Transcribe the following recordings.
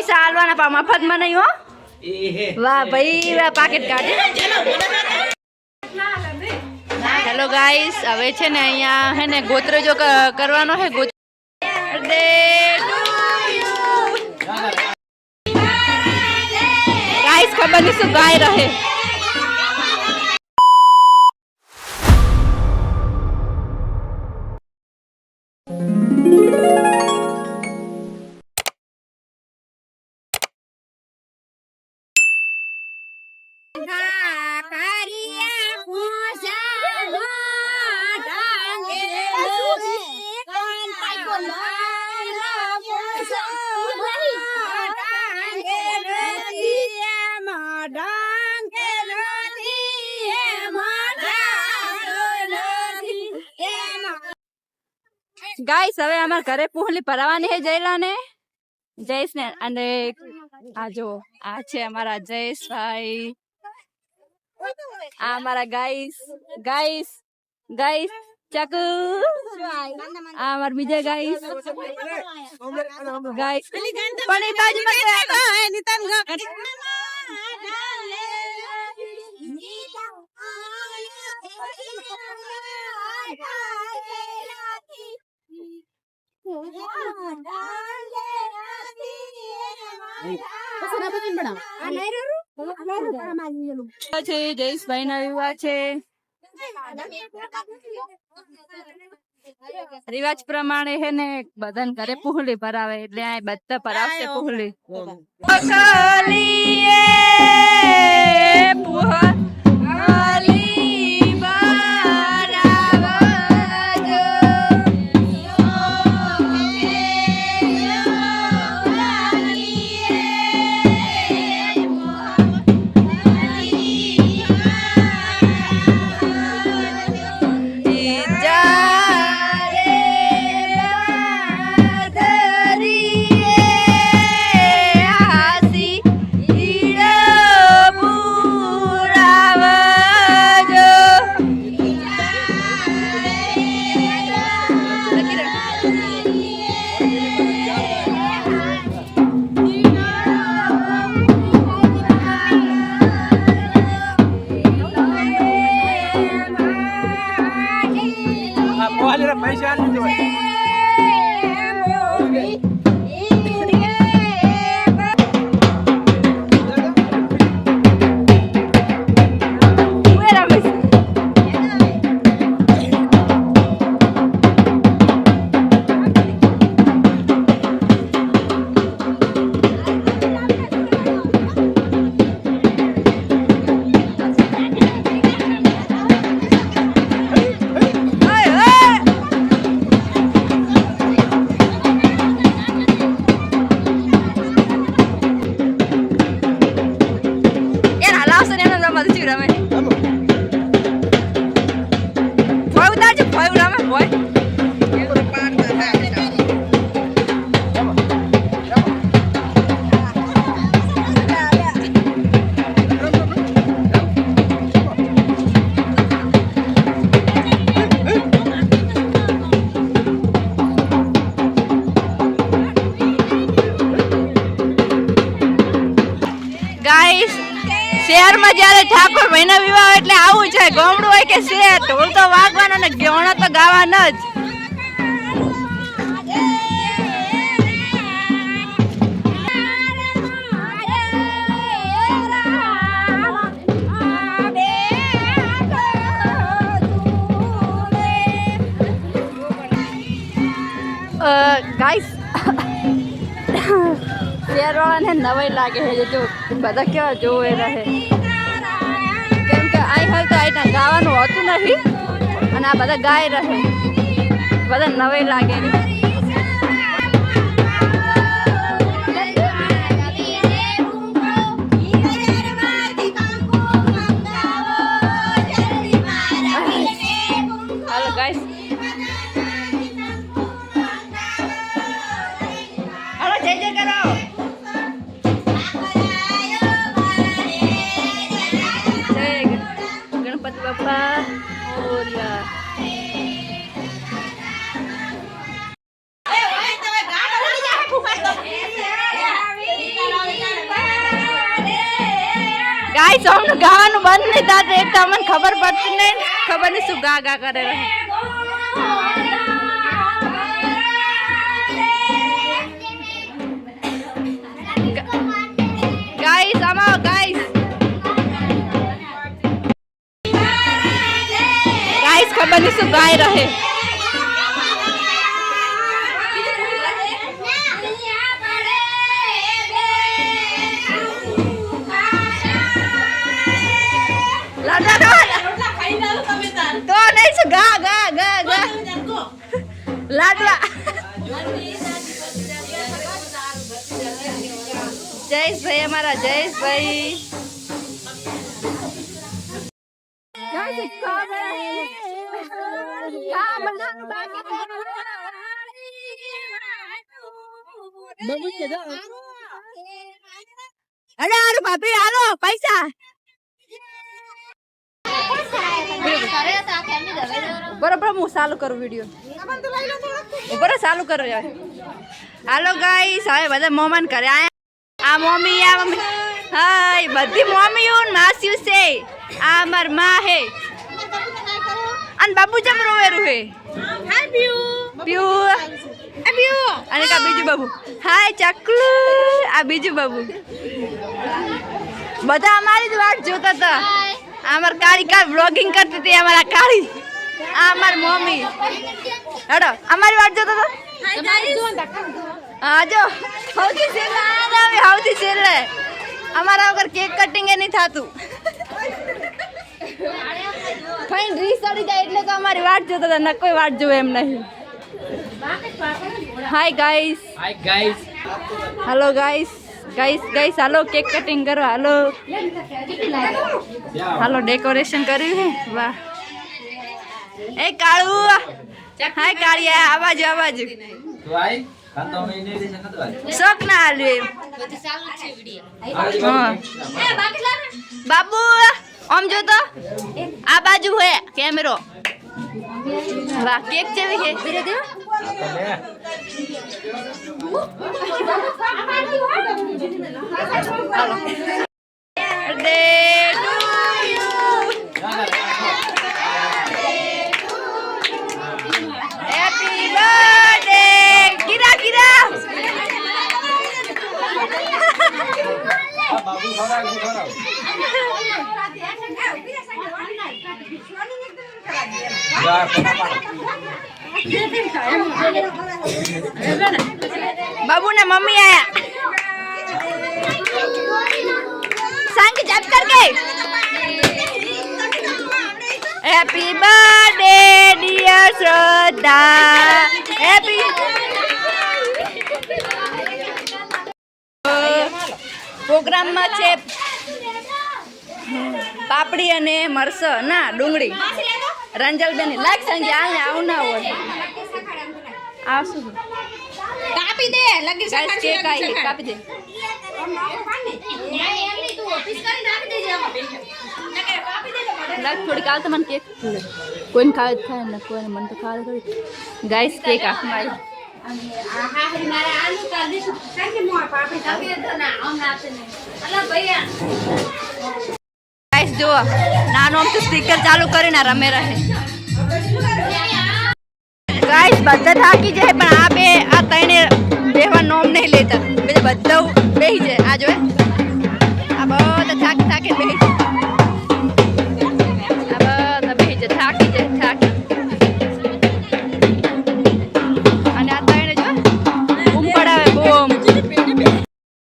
પૈસા આલવાના પા મફતમાં નહીં હો. વાહ ભાઈ વાહ પાકેટ કાઢે. હેલો ગાઈસ, હવે છે ને અહીંયા હે ને ગોત્ર જો કરવાનો હે. ગાઈસ ખબર નહીં શું ગાય રહે. ગાઈસ હવે અમારા ઘરે પૂહલી ભરાવાની હે જયલા ને જયેશ ને. અને આ જો આ છે અમારા જયેશભાઈ, આ અમારા ગાઈસ ગાઈસ ગાઈસ ચાકુ, આ અમારા બીજા ગાઈસ ગાઈસ પણ એ બાજુમાં જયેશભાઈ ના વિવાહ છે. રિવાજ પ્રમાણે હે ને બધાને ઘરે પુહલી ભરાવે એટલે આ બધા ભરાવશે પુહલી. શહેરમાં જયારે ઠાકોર ભાઈના વિવાહ એટલે આવું છે. ગામડું હોય કે શહેર, ઢોલ તો વાગવાનો ને ગોણા તો ગાવાના જ. ગાઈસ શહેરવાળાને નવાઈ લાગે છે જો બધા કેવા જોવે રહે, કેમ કે અહીં હોય તો અહીં ગાવાનું હોતું નથી અને આ બધા ગાય રહે, બધા નવાઈ લાગે. હાલો ગાઈસ, હાલો જય જય કરો. ગણપતિ બાપા મોરયા. તો અમને ખબર પડતી નહીં, ખબર નહીં શું ગા ગા કરે રહે. ગાઈસ આમાં ગાઈસ ખબર નહીં શું ગાય રહે. તો નહીં શું ગા ગા ગા ગા લાડવા. જયેશભાઈ અમારા જયેશભાઈ અરે ભાભી હાલો પૈસા બરોબર. હું ચાલુ કરું વિડીયો બરોબર ચાલુ કરો યાર. હાલો ગાઈસ હવે બધા મોમાન કરે આ મમ્મી આ મમ્મી હાય બધી મમ્મીઓ માસીઓ છે. આ અમાર માં હે અને બાબુ જમ રોવેરું હે. હાય બ્યુ બ્યુ આ બ્યુ અને કા બીજું બાબુ હાય ચકલુ આ બીજું બાબુ બધા અમારી જ વાટ જોતા હતા. અમાર કાળી કા વ્લોગિંગ કરતી હતી અમારા કાળી. આ અમાર મમ્મી હેડો અમારી વાટ જોતા હતા. હા જો સૌથી છેલ્લે આવે સૌથી છેલ્લે અમારા વગર કેક કટિંગ એ નહીં થતું. ફાઈન રીસ ચડી જાય એટલે તો અમારી વાટ જોતા હતા, ન કોઈ વાટ જોવે એમ નહીં. હાય ગાઈસ હાલો ગાઈસ ગાઈસ હાલો કેક કટિંગ કરો હાલો હાલો ડેકોરેશન કર્યું હે. વાહ એ કાળુ હાય કાળિયા આવાજ આવાજ શોખ ના હાલ્યું બાબુ આમ જો તો આ બાજુ હે કેમેરો. વાહ કેક જેવી હે ધીરે ધીરે. Happy birthday કિરા કિરા. बाबू ने मम्मी आया संग जप करके हैप्पी बर्थडे डियर श्रद्धा हैप्पी प्रोग्राम में छे पापड़ी अने मरस ना डूंगળી रंजल बेन लाग संगे आने आव ना હોય આવશું કાપી દે લગી સકાળ કેક આઈ કાપી દે એમની તું ઓફિસ કરી નાખી દેજે આમાં નકે કાપી દે લાગ થોડી કાલ તો મને કેક કોઈને ખાય ખાય ને કોઈને મન તો ખાય કરી ગાઈસ કેક આખમાઈ અને આ હાહરી મારે આલુ કાલ દીધું સંગે મો પાપડી કાપી દે ના આમ નાતે ને અલા ભૈયા गाइस जो नानो हम तो स्पीकर चालू करे ना रमे रहे गाइस बद्दा थाकी जाए पण आ बे आ तणे बेवा नोम नहीं लेता बे बद्दा बेही जाए आ जो आ बहुत थाकी थाकी बेही आ बहुत बेही जाए थाकी थाकी અને આ તણે જો બૂમ પડાવે બૂમ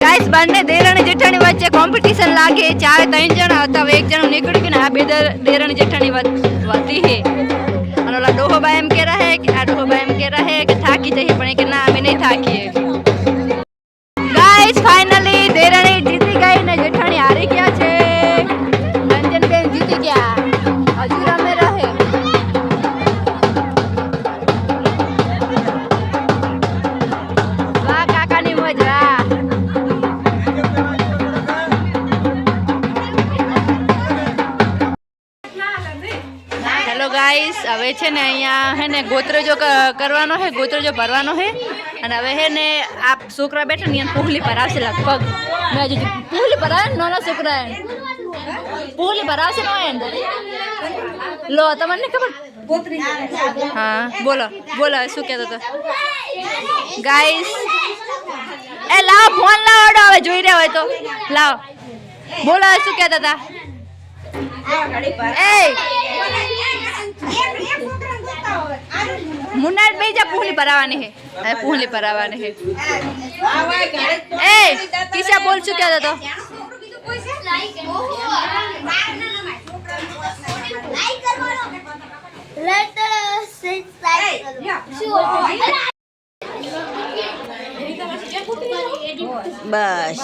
गाइस બંને દેરાણી જેઠાણી વચ્ચે કોમ્પિટિશન લાગે. ચારે 3 જણા હતા, એક જણો નીકળી ગયો ને આ બે દેરાણી જેઠાણી વતી હે. અને ઓલા ડોહોબા એમ કે રહે કે આ ડોહોબા એમ કે રહે કે થાકી જઈએ પણ કે ના અમે નહીં થાકીએ. ગાइस ફાઇનલી દેરાણી જીતી ગઈ ને જેઠાણી હારી ગયા છે. રંજનબેન જીતી ગયા, હજુ રમે રહે. વાહ કાકાની મજા. गाइस હવે છે ને અહીંયા હે ને ગોત્રજો કરવાનો હે, ગોત્રજો ભરવાનો હે. અને હવે હે ને આ છોકરા બેઠા ને પૂહલી પર આવશે લગભગ મેં હજી પૂહલી પર આવે નાના છોકરા પૂલી ભરાવશે ને હોય લો તમને ખબર હા બોલો બોલો શું કહેતો હતો ગાઈસ એ લાવ ફોન લાવો હવે જોઈ રહ્યા હોય તો લાવ બોલો શું કહેતા હતા એ મુન્નાટ બેજા પૂલી ભરાવાની હે હવે પૂલી ભરાવાની હે એ કિસા બોલ શું કહેતો હતો બસ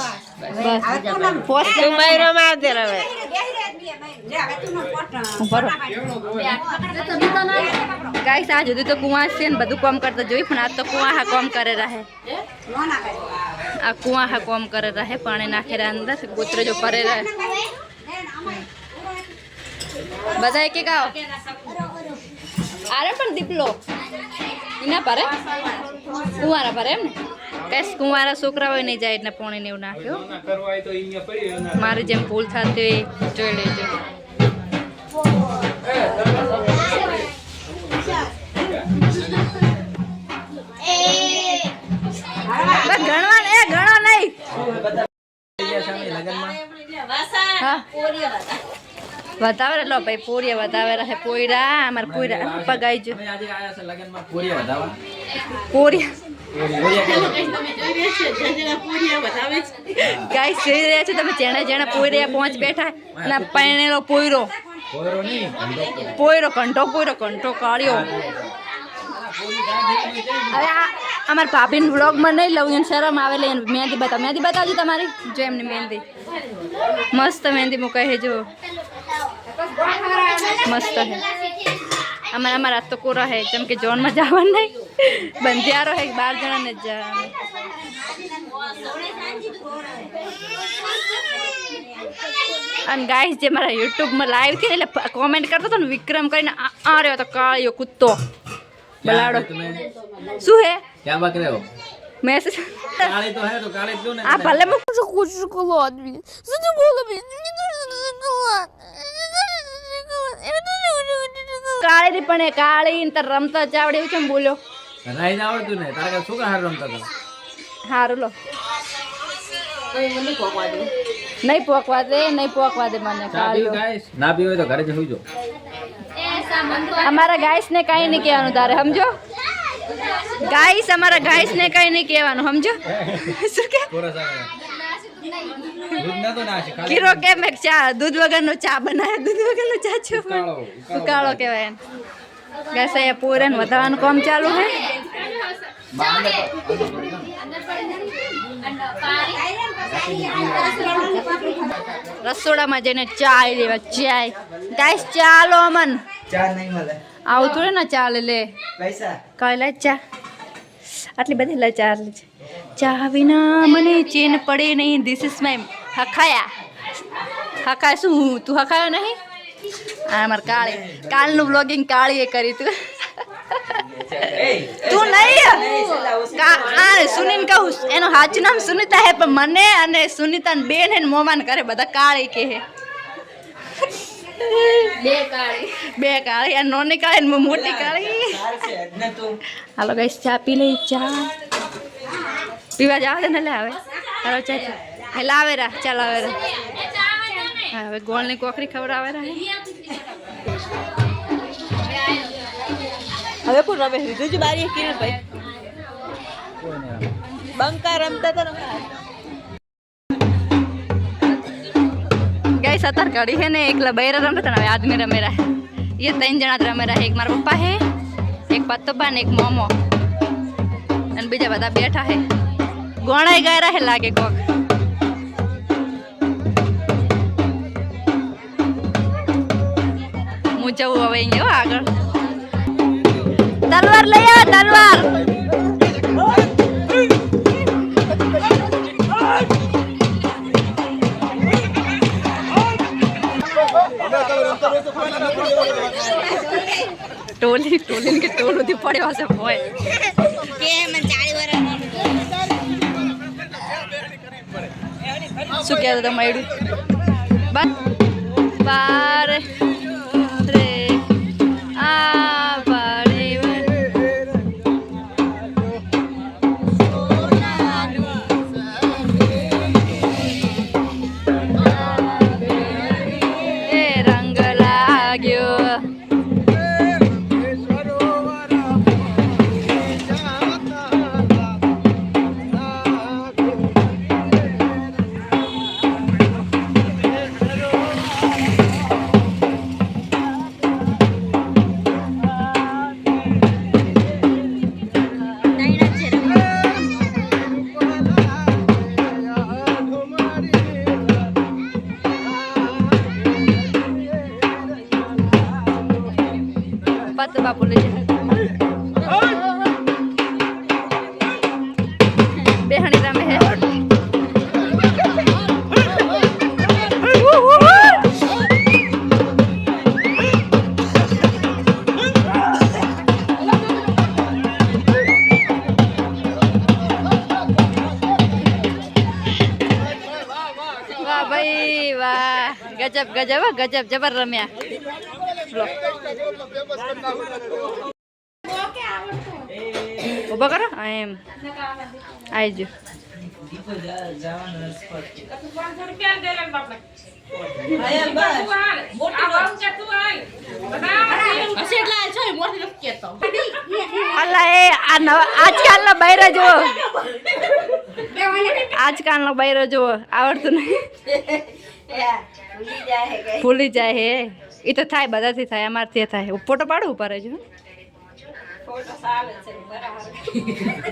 પોસ્ટ માયરામાં આવતે રહે ગાઈસ આજ સુધી તો કુવા છે ને બધું કામ કરતા જોઈ પણ આજ તો કુવા હા કામ કરે રહે આ કુવા હા કામ કરે રહે પાણી નાખે રહે અંદર કૂતરો જો કરે રહે બધા એક એક આવો આરે પણ દીપલો એના પરે કુંવારા પરે એમ ને કઈ કુંવારા છોકરા હોય નહીં જાય એટલે પાણી ને એવું નાખ્યું મારી જેમ ભૂલ થતી હોય જોઈ લેજો ગણવા એ ગણો નહીં વધાવે લો ભાઈ પોરિયા વધાવે રહે પોયરા અમાર પોયરા પગાઈ જો પોરિયા ગાઈસ જોઈ રહ્યા છો તમે જેણે જેણે પોયરા પહોંચ બેઠા અને પાણેલો પોયરો કંઠો કાળ્યો હવે અમાર ભાભીને વ્લોગમાં નહીં લઉં એને શરમ આવે લે મહેંદી બતાવજો તમારી જો એમની મહેંદી મસ્ત મહેંદી મૂકાય છે જો મસ્ત હે અમારા હાથ તો કોરા હે જેમ કે જોનમાં જવાનું નહીં બંધિયારો હે 12 જણાને જ જવાનું અને ગાઈસ જે મારા યુટ્યુબમાં લાઈવ થી એટલે કોમેન્ટ કરતો હતો ને વિક્રમ કરીને આ રહ્યો તો કાળિયો કૂતો બલાડો શું હે क्या बात रहे हो मैसेज काले तो है तो काले क्यों नहीं आप भले मुझे कुछ को आदमी सुन बोलो भी કાળી ની પણ કાળી ને રમતા ચાવડે એવું કેમ બોલ્યો રાઈ ના આવડતું ને તારે શું કા હાર રમતા હતા હારું લો નહીં પોકવા દે મને કાળિયો ગાઈસ ના પીવે તો ઘરે જ સુઈ જો અમારા ગાઈસ ને કઈ નહીં કહેવાનું તારે સમજો ગાઈસ અમારા ગાઈસ ને કઈ નહીં કહેવાનું સમજો શું કે પૂરા સારા દૂધ ના તો ના છે કિરો કે મેં ચા દૂધ વગરનો ચા બનાવ્યો દૂધ વગરનો ચા છો ઉકાળો કહેવાય એને ગાઈસ અહીંયા પૂરણ વધારવાનું કામ ચાલુ છે રસોડામાં જઈને ચાય લેવા ચાય ગાઈસ ચાલો અમન ચા નહીં મળે આવતું રે ને ચા લે પૈસા કઈ લે ચા આટલી બધી લે ચા વિના મને ચેન પડે નહીં ધીસ ઇઝ માય હખાયા શું તું હખાયો નહીં આ માર કાળી કાલનું બ્લોગિંગ કાળીએ કરી તું તું નહીં સુનીન કહું એનું સાચું નામ સુનિતા હે પણ મને અને સુનિતા બેન હે મોમાન કરે બધા કાળી કે હે બે કાળી આ નોની કાળી ને મોટી કાળી હાલો ગાઈસ ચા પી લઈ ચા પીવા જાવ ને લે આવે હાલો ચા હે લાવે રા ચા લાવે રા હવે ગોળની કોકરી ખવડાવે રા હવે કોણ રમે રીતુ જ બારી કિરણ ભાઈ બંકા રમતા તો गाइस सतर कड़ी है ने एकला बैरा रमता था ना आदमी रमे रहा है ये 3 जना रमे रहा है एक मारा पप्पा है एक पत्तोबा ने एक मोमो અને બીજા બધા બેઠા है ગોણાઈ ગયા રહે લાગે કોક હું જવું હવે અહીંયા આગળ તલવાર લઈ આવ તલવાર ટોલી કે ટોલું થી પડ્યો હશે ભોય કે મને 40 વર્ષ શું કહેતો તમે બસ બાર રે આ પાડી એ રંગ લાગ્યો પત બાપુ લઈ જાય બેહણી રમે હે વાહ ભાઈ વાહ ગજબ ગજબ હો, ગજબ જબર રમ્યા લો ઉભા કરો એમ આવી જો દીપો જવાનો રસ્તો અલા એ આ નવા આજકાલનો બૈરો જુઓ આજકાલનો બૈરો જુઓ આવડતું નહીં ભૂલી જાય હે એ તો થાય બધાથી થાય અમારથી થાય ફોટો પાડું ઉપર જ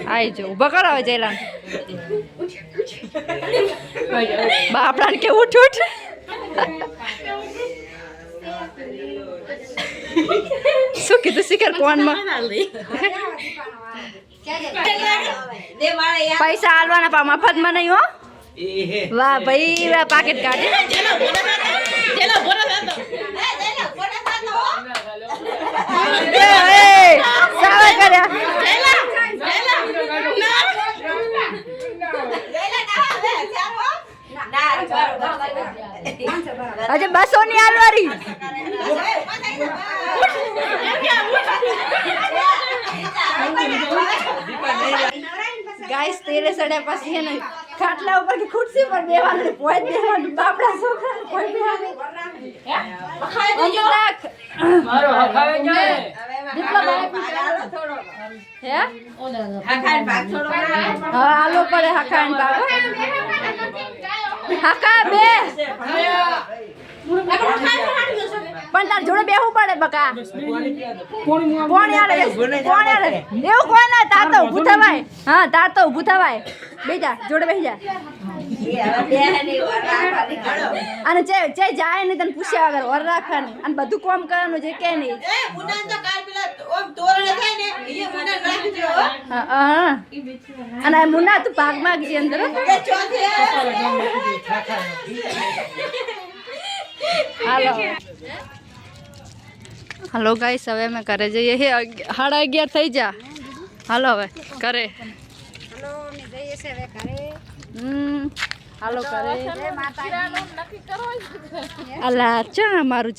આવી જો ઉભા કરો હવે જયલાન બાપડાને કે ઉઠ ઉઠ શું કીધું શિખર કોનમાં પૈસા હાલવાના પા મફતમાં નહીં હો વાહ ભાઈ વાહ પાકેટ કાઢે સાવા કર્યા આજે 200 ની હાલવારી ગાઈસ તેરે સડ્યા પછી એને ખાટલા ઉપર કે ખુરશી પર બેવાનું પોઈ દેવાનું બાપડા છોકરા કોઈ બેહાને અમુક મારો હખાવે જાય દીપલા ભાઈ થોડો હે હખાન ભાગ થોડો હા આલો પડે હખાન ભાગ હકા બે પણ તાર જોડે બેહવું પડે બકા કોણ આલે એવું કોઈ ના તાર તો ઊભું થવાય હા તાર તો ઊભું થવાય બેજા જોડે બેસી જા અને જે જાય ને તને પૂછ્યા વગર વર રાખવાની અને બધું કામ કરવાનું છે કે નહીં હા અને મુન્ના તું ભાગ માગજી અંદર હાલો ગાઈસ હવે અમે ઘરે જઈએ 11:30 થઈ જા હાલો હવે ઘરે હાલો કરે અલા ચા મારું